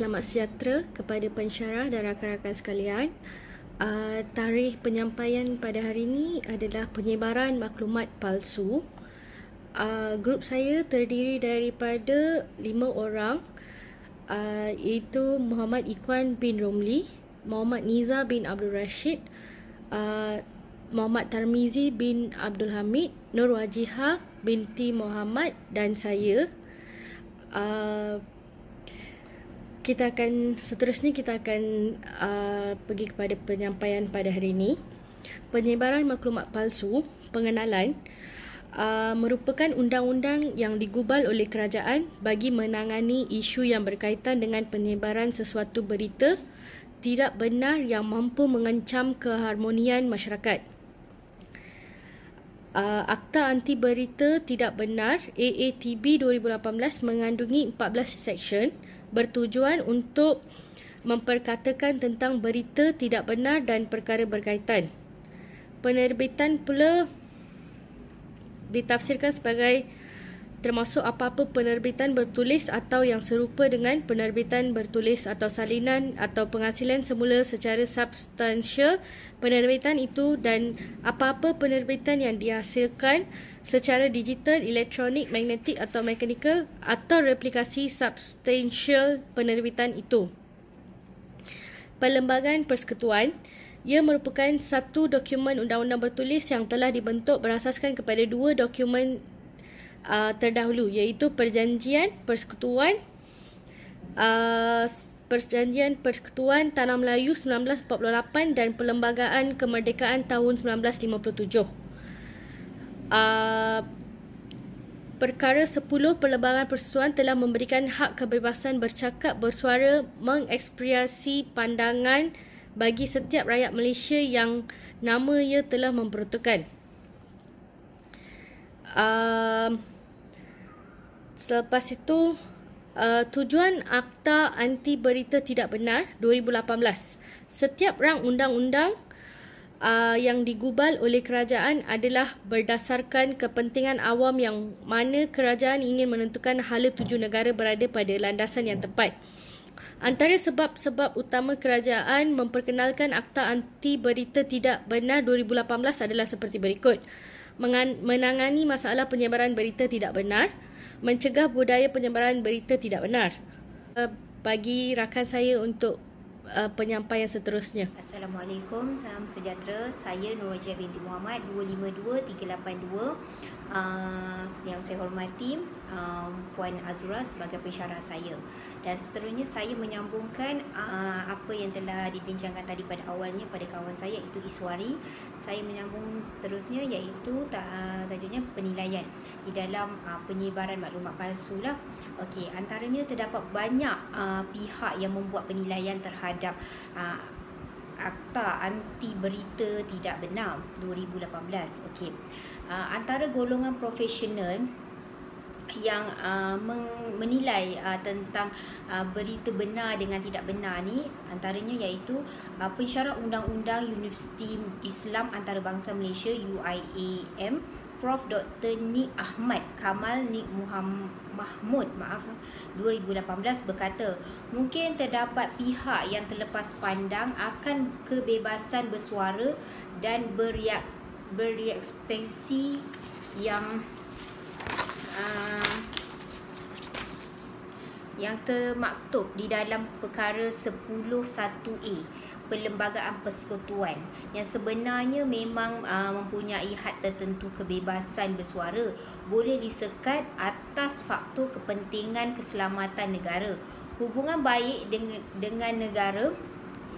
Selamat sejahtera kepada pensyarah dan rakan-rakan sekalian. Tarikh penyampaian pada hari ini adalah penyebaran maklumat palsu. Grup saya terdiri daripada 5 orang, iaitu Muhammad Ikhwan bin Romli, Muhammad Niza bin Abdul Rashid, Muhammad Tarmizi bin Abdul Hamid, Nur Wajihah binti Muhammad dan saya. Seterusnya kita akan pergi kepada penyampaian pada hari ini. Penyebaran maklumat palsu, pengenalan, merupakan undang-undang yang digubal oleh kerajaan bagi menangani isu yang berkaitan dengan penyebaran sesuatu berita tidak benar yang mampu mengancam keharmonian masyarakat. Akta Anti Berita Tidak Benar AATB 2018 mengandungi 14 seksyen bertujuan untuk memperkatakan tentang berita tidak benar dan perkara berkaitan. Penerbitan pula ditafsirkan sebagai termasuk apa-apa penerbitan bertulis atau yang serupa dengan penerbitan bertulis atau salinan atau penghasilan semula secara substansial penerbitan itu dan apa-apa penerbitan yang dihasilkan secara digital, elektronik, magnetik atau mekanikal atau replikasi substansial penerbitan itu. Perlembagaan Persekutuan, ia merupakan satu dokumen undang-undang bertulis yang telah dibentuk berasaskan kepada dua dokumen terdahulu, iaitu Perjanjian Persekutuan Tanah Melayu 1948 dan Perlembagaan Kemerdekaan tahun 1957. Perkara 10 Perlembagaan Persekutuan telah memberikan hak kebebasan bercakap, bersuara, mengekspresi pandangan bagi setiap rakyat Malaysia yang nama ia telah memperuntukkan. Selepas itu, tujuan Akta Anti Berita Tidak Benar 2018. Setiap rang undang-undang yang digubal oleh kerajaan adalah berdasarkan kepentingan awam yang mana kerajaan ingin menentukan hala tuju negara berada pada landasan yang tepat. Antara sebab-sebab utama kerajaan memperkenalkan Akta Anti Berita Tidak Benar 2018 adalah seperti berikut. Menangani masalah penyebaran berita tidak benar, mencegah budaya penyebaran berita tidak benar. Bagi rakan saya untuk penyampaian seterusnya. Assalamualaikum, salam sejahtera. Saya Nur Wajihah binti Muhammad 252382. Yang saya hormati Puan Azura sebagai pensyarah saya. Dan seterusnya saya menyambungkan apa yang telah dibincangkan tadi pada awalnya pada kawan saya, iaitu Iswari. Saya menyambung seterusnya, iaitu tajuknya penilaian di dalam penyebaran maklumat palsu lah. Okey, antaranya terdapat banyak pihak yang membuat penilaian terhadap Akta Anti Berita Tidak Benar 2018. Okey. Antara golongan profesional yang menilai tentang berita benar dengan tidak benar ni, antaranya iaitu pensyarah undang-undang Universiti Islam Antarabangsa Malaysia UIAM, Prof. Dr. Nik Ahmad Kamal Nik Mahmud 2018 berkata, mungkin terdapat pihak yang terlepas pandang akan kebebasan bersuara dan berekspresi yang termaktub di dalam perkara 10(1)A Perlembagaan Persekutuan yang sebenarnya memang mempunyai had tertentu kebebasan bersuara boleh disekat atas faktor kepentingan keselamatan negara, hubungan baik dengan negara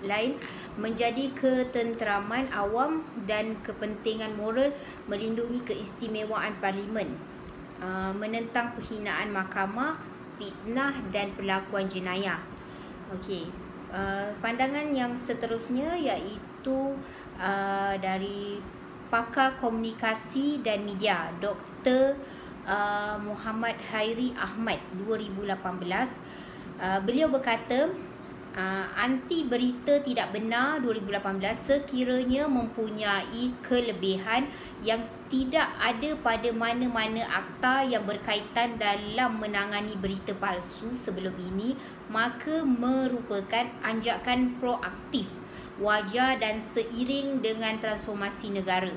lain, menjadi ketenteraman awam dan kepentingan moral, melindungi keistimewaan parlimen, menentang penghinaan mahkamah, fitnah dan perlakuan jenayah. Okey. Pandangan yang seterusnya iaitu dari pakar komunikasi dan media Dr. Muhammad Hairi Ahmad 2018. Beliau berkata, Anti berita tidak benar 2018 sekiranya mempunyai kelebihan yang tidak ada pada mana-mana akta yang berkaitan dalam menangani berita palsu sebelum ini, maka merupakan anjakan proaktif, wajar dan seiring dengan transformasi negara.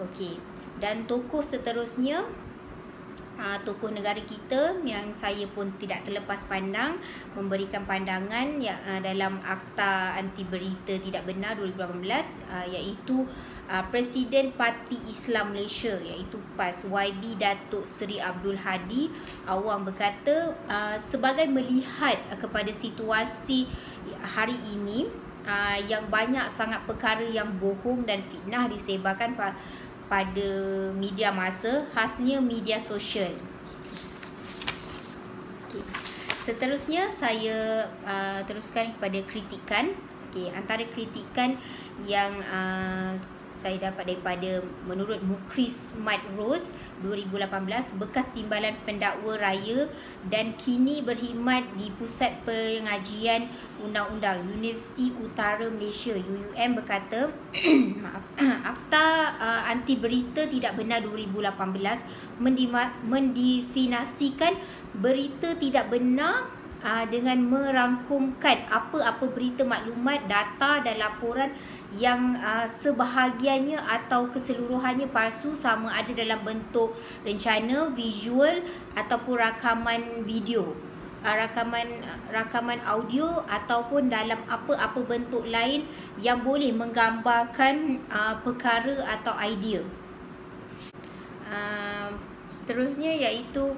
Okey. Dan tokoh seterusnya, tokoh negara kita yang saya pun tidak terlepas pandang memberikan pandangan dalam Akta Anti Berita Tidak Benar 2018, iaitu Presiden Parti Islam Malaysia iaitu PAS YB Datuk Seri Abdul Hadi Awang berkata, sebagai melihat kepada situasi hari ini yang banyak sangat perkara yang bohong dan fitnah disebarkan pada media masa, khasnya media sosial. Okay. Seterusnya saya teruskan kepada kritikan. Okay. Antara kritikan yang saya dapat daripada menurut Mukris Mat Rose 2018, bekas timbalan pendakwa raya dan kini berkhidmat di Pusat Pengajian Undang-Undang Universiti Utara Malaysia UUM berkata, Akta Anti Berita Tidak Benar 2018 mendefinisikan berita tidak benar dengan merangkumkan apa-apa berita, maklumat, data dan laporan yang sebahagiannya atau keseluruhannya palsu, sama ada dalam bentuk rencana, visual ataupun rakaman video, rakaman audio ataupun dalam apa-apa bentuk lain yang boleh menggambarkan perkara atau idea. Seterusnya iaitu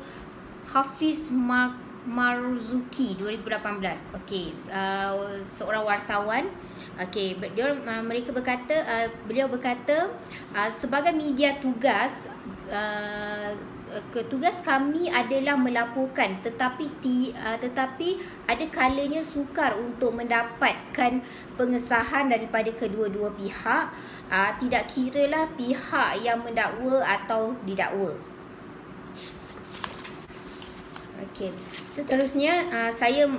Hafiz Marzuki 2018. Okey, seorang wartawan. Okey, beliau berkata, sebagai media tugas, tugas kami adalah melaporkan, tetapi ada kalanya sukar untuk mendapatkan pengesahan daripada kedua-dua pihak, tidak kiralah pihak yang mendakwa atau didakwa. Okey. Seterusnya saya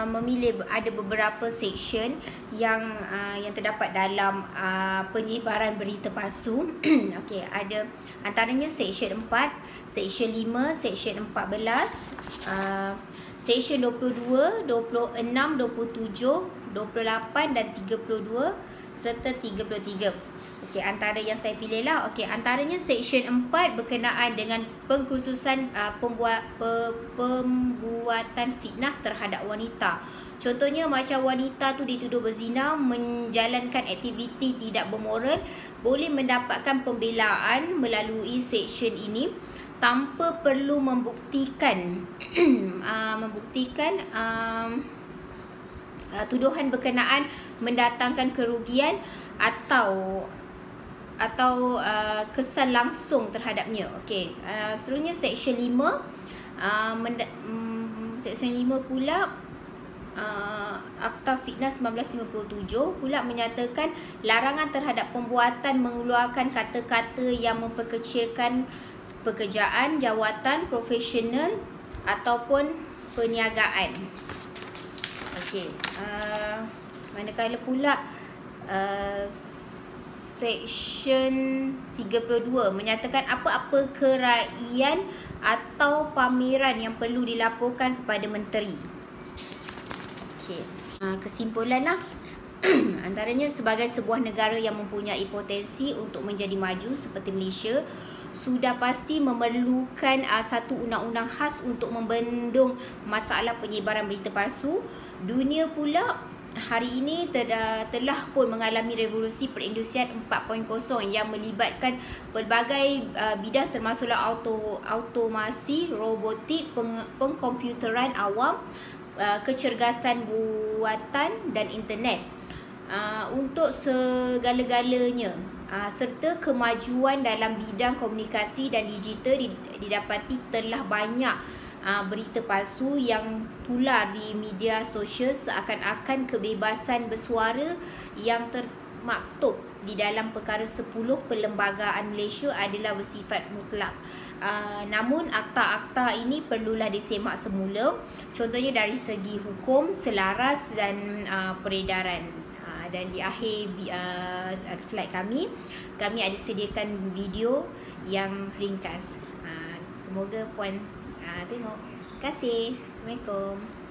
memilih ada beberapa seksyen yang terdapat dalam penyebaran berita palsu. Okey, ada antaranya seksyen 4, seksyen 5, seksyen 14, seksyen 22, 26, 27, 28 dan 32 serta 33. Okey, antara yang saya pilih lah. Okey, antaranya seksyen 4 berkenaan dengan pengkhususan pembuatan fitnah terhadap wanita. Contohnya macam wanita tu dituduh berzina, menjalankan aktiviti tidak bermoral, boleh mendapatkan pembelaan melalui seksyen ini tanpa perlu membuktikan tuduhan berkenaan mendatangkan kerugian atau kesan langsung terhadapnya. Okey, seterusnya seksyen 5, seksyen 5 pula Akta Fitnah 1957 pula menyatakan larangan terhadap pembuatan mengeluarkan kata-kata yang memperkecilkan pekerjaan, jawatan, profesional ataupun perniagaan. Okey, manakala pula seksyen 32 menyatakan apa-apa keraian atau pameran yang perlu dilaporkan kepada menteri. Okey, kesimpulanlah. Antaranya, sebagai sebuah negara yang mempunyai potensi untuk menjadi maju seperti Malaysia, sudah pasti memerlukan satu undang-undang khas untuk membendung masalah penyebaran berita palsu. Dunia pula hari ini telah pun mengalami revolusi perindustrian 4.0 yang melibatkan pelbagai bidang termasuklah automasi, robotik, pengkomputeran awam, kecergasan buatan dan internet. Untuk segala-galanya, serta kemajuan dalam bidang komunikasi dan digital didapati telah banyak berita palsu yang tular di media sosial, seakan-akan kebebasan bersuara yang termaktub di dalam perkara 10 perlembagaan Malaysia adalah bersifat mutlak. Namun akta-akta ini perlulah disemak semula, contohnya dari segi hukum, selaras dan peredaran. Dan di akhir slide kami ada sediakan video yang ringkas. Semoga puan tengok. Terima kasih. Assalamualaikum.